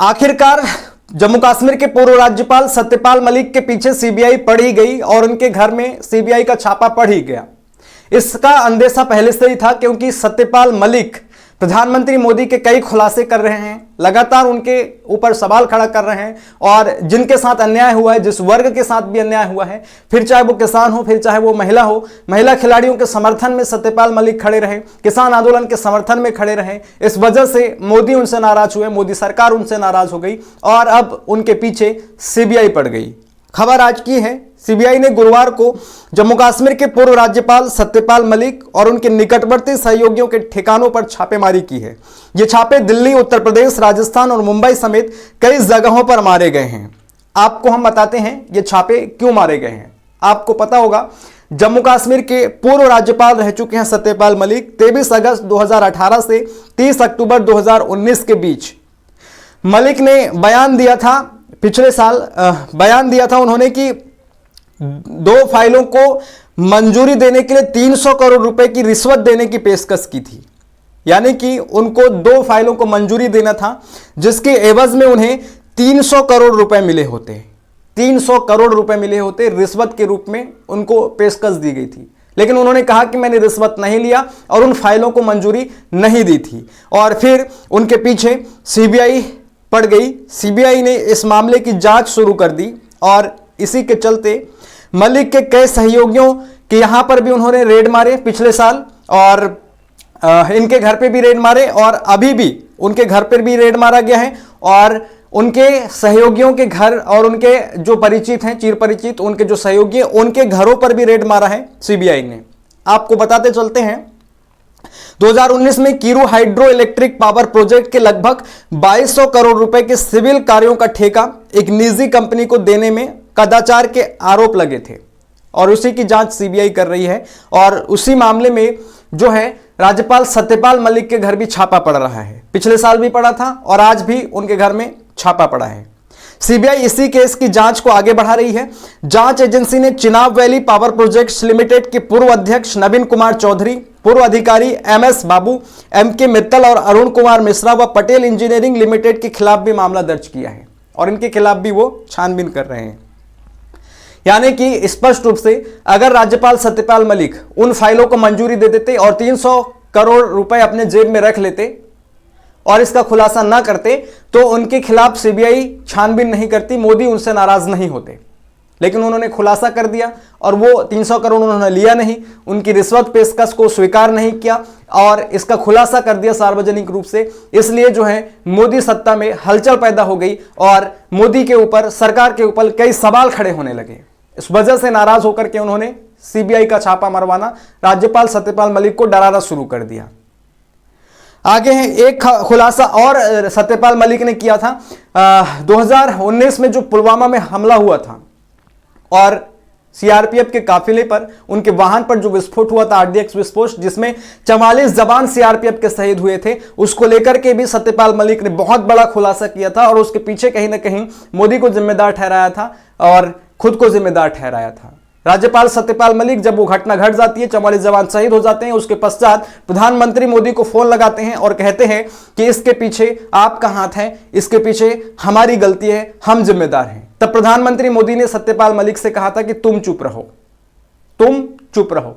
आखिरकार जम्मू कश्मीर के पूर्व राज्यपाल सत्यपाल मलिक के पीछे सीबीआई पड़ ही गई और उनके घर में सीबीआई का छापा पड़ ही गया। इसका अंदेशा पहले से ही था क्योंकि सत्यपाल मलिक प्रधानमंत्री मोदी के कई खुलासे कर रहे हैं, लगातार उनके ऊपर सवाल खड़ा कर रहे हैं और जिनके साथ अन्याय हुआ है, जिस वर्ग के साथ भी अन्याय हुआ है, फिर चाहे वो किसान हो, फिर चाहे वो महिला हो, महिला खिलाड़ियों के समर्थन में सत्यपाल मलिक खड़े रहे, किसान आंदोलन के समर्थन में खड़े रहे। इस वजह से मोदी उनसे नाराज हुए, मोदी सरकार उनसे नाराज हो गई और अब उनके पीछे सीबीआई पड़ गई। खबर आज की है, सीबीआई ने गुरुवार को जम्मू कश्मीर के पूर्व राज्यपाल सत्यपाल मलिक और उनके निकटवर्ती सहयोगियों के ठिकानों पर छापेमारी की है। ये छापे दिल्ली, उत्तर प्रदेश, राजस्थान और मुंबई समेत कई जगहों पर मारे गए हैं। आपको हम बताते हैं ये छापे क्यों मारे गए हैं। आपको पता होगा, जम्मू कश्मीर के पूर्व राज्यपाल रह चुके हैं सत्यपाल मलिक। 23 अगस्त 2018 से 30 अक्टूबर 2019 के बीच मलिक ने बयान दिया था, पिछले साल बयान दिया था उन्होंने कि 2 फाइलों को मंजूरी देने के लिए 300 करोड़ रुपए की रिश्वत देने की पेशकश की थी। यानी कि उनको 2 फाइलों को मंजूरी देना था जिसके एवज में उन्हें 300 करोड़ रुपए मिले होते। 300 करोड़ रुपए मिले होते, रिश्वत के रूप में उनको पेशकश दी गई थी। लेकिन उन्होंने कहा कि मैंने रिश्वत नहीं लिया और उन फाइलों को मंजूरी नहीं दी थी। और फिर उनके पीछे सीबीआई पड़ गई। सीबीआई ने इस मामले की जांच शुरू कर दी और इसी के चलते मलिक के कई सहयोगियों के यहां पर भी उन्होंने रेड मारे पिछले साल और इनके घर पे भी रेड मारे और अभी भी उनके घर पर भी रेड मारा गया है और उनके सहयोगियों के घर और उनके जो परिचित हैं, चिर परिचित उनके जो सहयोगी हैं, उनके घरों पर भी रेड मारा है सीबीआई ने। आपको बताते चलते हैं, 2019 में Kiru hydro electric power project के लगभग 2200 करोड़ रुपए के सिविल कार्यों का ठेका एक निजी कंपनी को देने में कदाचार के आरोप लगे थे और उसी की जांच सीबीआई कर रही है। और उसी मामले में जो है राज्यपाल सत्यपाल मलिक के घर भी छापा पड़ रहा है। पिछले साल भी पड़ा था और आज भी उनके घर में छापा पड़ा है। सीबीआई इसी केस की जांच को आगे बढ़ा रही है। जांच एजेंसी ने Chenab valley power projects limited के पूर्व अध्यक्ष नवीन कुमार चौधरी, पूर्व अधिकारी एमएस बाबू, एमके मित्तल और अरुण कुमार मिश्रा व पटेल इंजीनियरिंग लिमिटेड के खिलाफ भी मामला दर्ज किया है और इनके खिलाफ भी वो छानबीन कर रहे हैं। यानी कि स्पष्ट रूप से अगर राज्यपाल सत्यपाल मलिक उन फाइलों को मंजूरी दे देते और 300 करोड़ रुपए अपने जेब में रख लेते और इसका खुलासा ना करते तो उनके खिलाफ सीबीआई छानबीन नहीं करती, मोदी उनसे नाराज नहीं होते। लेकिन उन्होंने खुलासा कर दिया और वो 300 करोड़ उन्होंने लिया नहीं, उनकी रिश्वत पेशकश को स्वीकार नहीं किया और इसका खुलासा कर दिया सार्वजनिक रूप से। इसलिए जो है मोदी सत्ता में हलचल पैदा हो गई और मोदी के ऊपर, सरकार के ऊपर कई सवाल खड़े होने लगे। इस वजह से नाराज होकर के उन्होंने सीबीआई का छापा मरवाना, राज्यपाल सत्यपाल मलिक को डराना शुरू कर दिया। आगे है एक खुलासा और सत्यपाल मलिक ने किया था। 2019 में जो पुलवामा में हमला हुआ था और सीआरपीएफ के काफिले पर, उनके वाहन पर जो विस्फोट हुआ था, आरडीएक्स विस्फोट, जिसमें 44 जवान सीआरपीएफ के शहीद हुए थे, उसको लेकर के भी सत्यपाल मलिक ने बहुत बड़ा खुलासा किया था और उसके पीछे कहीं ना कहीं मोदी को जिम्मेदार ठहराया था और खुद को जिम्मेदार ठहराया था। राज्यपाल सत्यपाल मलिक, जब वो घटना घट जाती है, 44 जवान शहीद हो जाते हैं, उसके पश्चात प्रधानमंत्री मोदी को फोन लगाते हैं और कहते हैं कि इसके पीछे आपका हाथ है, इसके पीछे हमारी गलती है, हम जिम्मेदार हैं। तब प्रधानमंत्री मोदी ने सत्यपाल मलिक से कहा था कि तुम चुप रहो, तुम चुप रहो।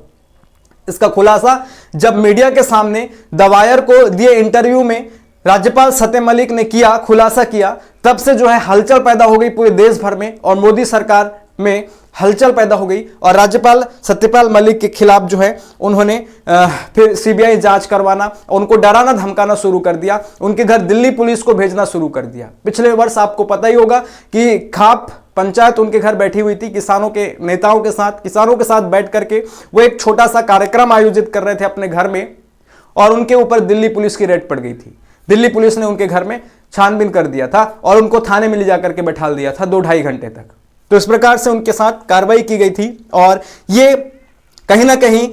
इसका खुलासा जब मीडिया के सामने द वायर को दिए इंटरव्यू में राज्यपाल सत्यपाल मलिक ने किया, खुलासा किया, तब से जो है हलचल पैदा हो गई पूरे देश भर में और मोदी सरकार में हलचल पैदा हो गई और राज्यपाल सत्यपाल मलिक के खिलाफ जो है उन्होंने फिर सीबीआई जांच करवाना, उनको डराना धमकाना शुरू कर दिया, उनके घर दिल्ली पुलिस को भेजना शुरू कर दिया। पिछले वर्ष आपको पता ही होगा कि खाप पंचायत उनके घर बैठी हुई थी, किसानों के नेताओं के साथ, किसानों के साथ बैठ करके वो एक छोटा सा कार्यक्रम आयोजित कर रहे थे अपने घर में और उनके ऊपर दिल्ली पुलिस की रेड पड़ गई थी। दिल्ली पुलिस ने उनके घर में छानबीन कर दिया था और उनको थाने में ले जाकर के बैठा दिया था 2-2.5 घंटे तक। तो इस प्रकार से उनके साथ कार्रवाई की गई थी और ये कहीं ना कहीं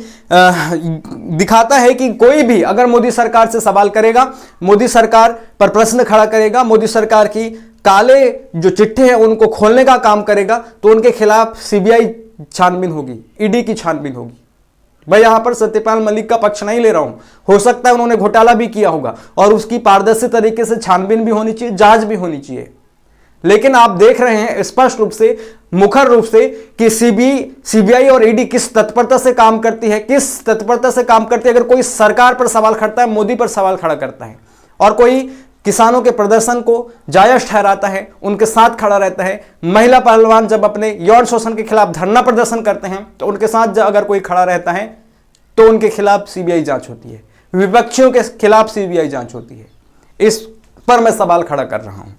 दिखाता है कि कोई भी अगर मोदी सरकार से सवाल करेगा, मोदी सरकार पर प्रश्न खड़ा करेगा, मोदी सरकार की काले जो चिट्ठे हैं उनको खोलने का काम करेगा, तो उनके खिलाफ सीबीआई छानबीन होगी, ईडी की छानबीन होगी। भाई यहां पर सत्यपाल मलिक का पक्ष नहीं ले रहा हूं, हो सकता है उन्होंने घोटाला भी किया होगा और उसकी पारदर्शी तरीके से छानबीन भी होनी चाहिए, जांच भी होनी चाहिए। लेकिन आप देख रहे हैं स्पष्ट रूप से, मुखर रूप से कि सीबीआई और ईडी किस तत्परता से काम करती है, किस तत्परता से काम करती है। अगर कोई सरकार पर सवाल खड़ा है, मोदी पर सवाल खड़ा करता है, और कोई किसानों के प्रदर्शन को जायज ठहराता है, उनके साथ खड़ा रहता है। महिला पहलवान जब अपने यौन शोषण के खिलाफ धरना प्रदर्शन करते हैं तो उनके साथ अगर कोई खड़ा रहता है तो उनके खिलाफ सीबीआई जांच होती है, विपक्षियों के खिलाफ सीबीआई जांच होती है। इस पर मैं सवाल खड़ा कर रहा हूं।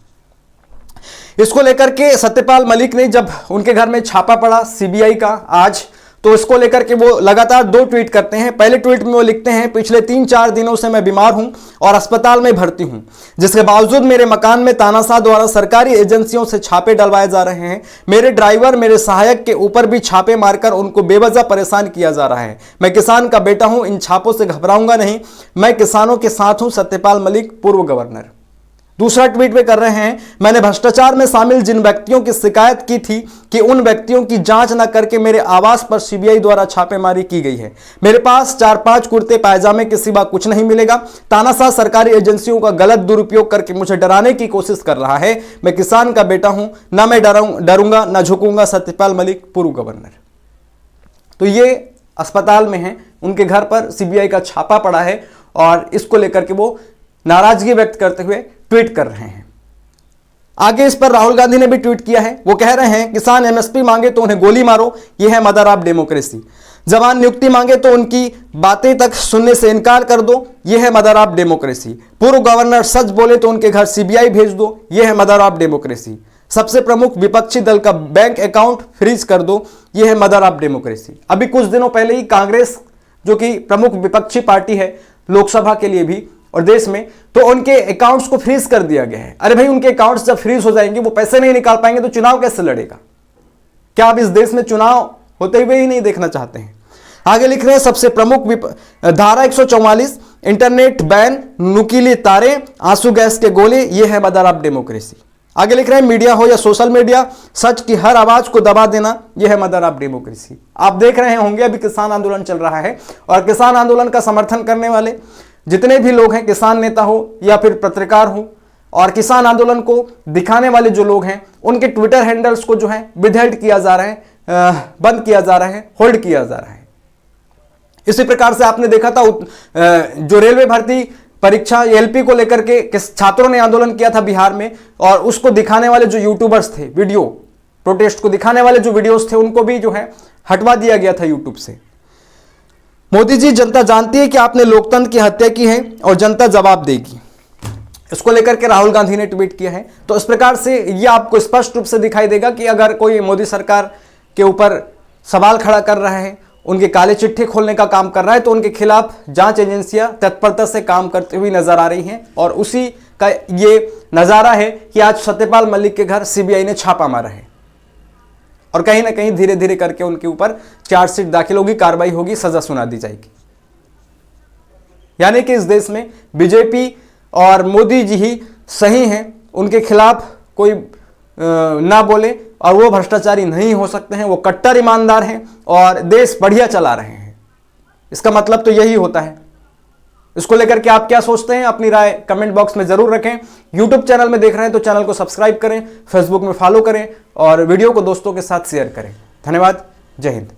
इसको लेकर के सत्यपाल मलिक ने जब उनके घर में छापा पड़ा सीबीआई का आज, तो इसको लेकर के वो लगातार 2 ट्वीट करते हैं। पहले ट्वीट में वो लिखते हैं, पिछले 3-4 दिनों से मैं बीमार हूं और अस्पताल में भर्ती हूं, जिसके बावजूद मेरे मकान में तानाशाह द्वारा सरकारी एजेंसियों से छापे डलवाए जा रहे हैं। मेरे ड्राइवर, मेरे सहायक के ऊपर भी छापे मारकर उनको बेवजह परेशान किया जा रहा है। मैं किसान का बेटा हूं, इन छापों से घबराऊंगा नहीं, मैं किसानों के साथ हूं। सत्यपाल मलिक, पूर्व गवर्नर। दूसरा ट्वीट में कर रहे हैं, मैंने भ्रष्टाचार में शामिल जिन व्यक्तियों की शिकायत की थी कि उन व्यक्तियों की जांच न करके मेरे आवास पर सीबीआई द्वारा छापेमारी की गई है। मेरे पास 4-5 कुर्ते पायजामे के सिवा कुछ नहीं मिलेगा। तानाशाह सरकारी एजेंसियों का गलत दुरुपयोग करके मुझे डराने की कोशिश कर रहा है। मैं किसान का बेटा हूं, ना मैं डरूंगा ना झुकूंगा। सत्यपाल मलिक, पूर्व गवर्नर। तो ये अस्पताल में है, उनके घर पर सीबीआई का छापा पड़ा है और इसको लेकर के वो नाराजगी व्यक्त करते हुए ट्वीट कर रहे हैं। आगे इस पर राहुल गांधी ने भी ट्वीट किया है। वो कह रहे हैं, किसान एमएसपी मांगे तो उन्हें गोली मारो, यह है मदर ऑफ डेमोक्रेसी। जवान नियुक्ति मांगे तो उनकी बातें तक सुनने से इनकार कर दो, यह है मदर ऑफ डेमोक्रेसी। पूर्व गवर्नर सच बोले तो उनके घर सीबीआई भेज दो, यह है मदर ऑफ डेमोक्रेसी। सबसे प्रमुख विपक्षी दल का बैंक अकाउंट फ्रीज कर दो, यह है मदर ऑफ डेमोक्रेसी। अभी कुछ दिनों पहले ही कांग्रेस, जो कि प्रमुख विपक्षी पार्टी है लोकसभा के लिए भी और देश में, तो उनके अकाउंट्स को फ्रीज कर दिया गया है। अरे भाई, उनके अकाउंट्स जब फ्रीज हो जाएंगे, वो पैसे नहीं निकाल पाएंगे तो चुनाव कैसे लड़ेगा? क्या आप इस देश में चुनाव होते हुए ही नहीं देखना चाहते हैं? आगे लिख रहे हैं, सबसे प्रमुख धारा 144, इंटरनेट बैन, नुकीले तारे, आंसू गैस के गोले, यह है मदर ऑफ डेमोक्रेसी। आगे लिख रहे हैं, मीडिया हो या सोशल मीडिया, सच की हर आवाज को दबा देना, यह है मदर ऑफ डेमोक्रेसी। आप देख रहे होंगे अभी किसान आंदोलन चल रहा है और किसान आंदोलन का समर्थन करने वाले जितने भी लोग हैं, किसान नेता हो या फिर पत्रकार हो, और किसान आंदोलन को दिखाने वाले जो लोग हैं, उनके ट्विटर हैंडल्स को जो है विदहेल्ड किया जा रहा है, बंद किया जा रहा है, होल्ड किया जा रहा है। इसी प्रकार से आपने देखा था जो रेलवे भर्ती परीक्षा एलपी को लेकर के किस छात्रों ने आंदोलन किया था बिहार में, और उसको दिखाने वाले जो यूट्यूबर्स थे, वीडियो प्रोटेस्ट को दिखाने वाले जो वीडियोस थे, उनको भी जो है हटवा दिया गया था यूट्यूब से। मोदी जी, जनता जानती है कि आपने लोकतंत्र की हत्या की है और जनता जवाब देगी, इसको लेकर के राहुल गांधी ने ट्वीट किया है। तो इस प्रकार से यह आपको स्पष्ट रूप से दिखाई देगा कि अगर कोई मोदी सरकार के ऊपर सवाल खड़ा कर रहा है, उनके काले चिट्ठे खोलने का काम कर रहा है, तो उनके खिलाफ जांच एजेंसियां तत्परता से काम करती हुई नजर आ रही हैं। और उसी का ये नजारा है कि आज सत्यपाल मलिक के घर सीबीआई ने छापा मारा है और कहीं ना कहीं धीरे धीरे करके उनके ऊपर चार्जशीट दाखिल होगी, कार्रवाई होगी, सजा सुना दी जाएगी। यानी कि इस देश में बीजेपी और मोदी जी ही सही हैं, उनके खिलाफ कोई ना बोले, और वो भ्रष्टाचारी नहीं हो सकते हैं, वो कट्टर ईमानदार हैं और देश बढ़िया चला रहे हैं। इसका मतलब तो यही होता है। इसको लेकर के आप क्या सोचते हैं, अपनी राय कमेंट बॉक्स में जरूर रखें। यूट्यूब चैनल में देख रहे हैं तो चैनल को सब्सक्राइब करें, फेसबुक में फॉलो करें और वीडियो को दोस्तों के साथ शेयर करें। धन्यवाद। जय हिंद।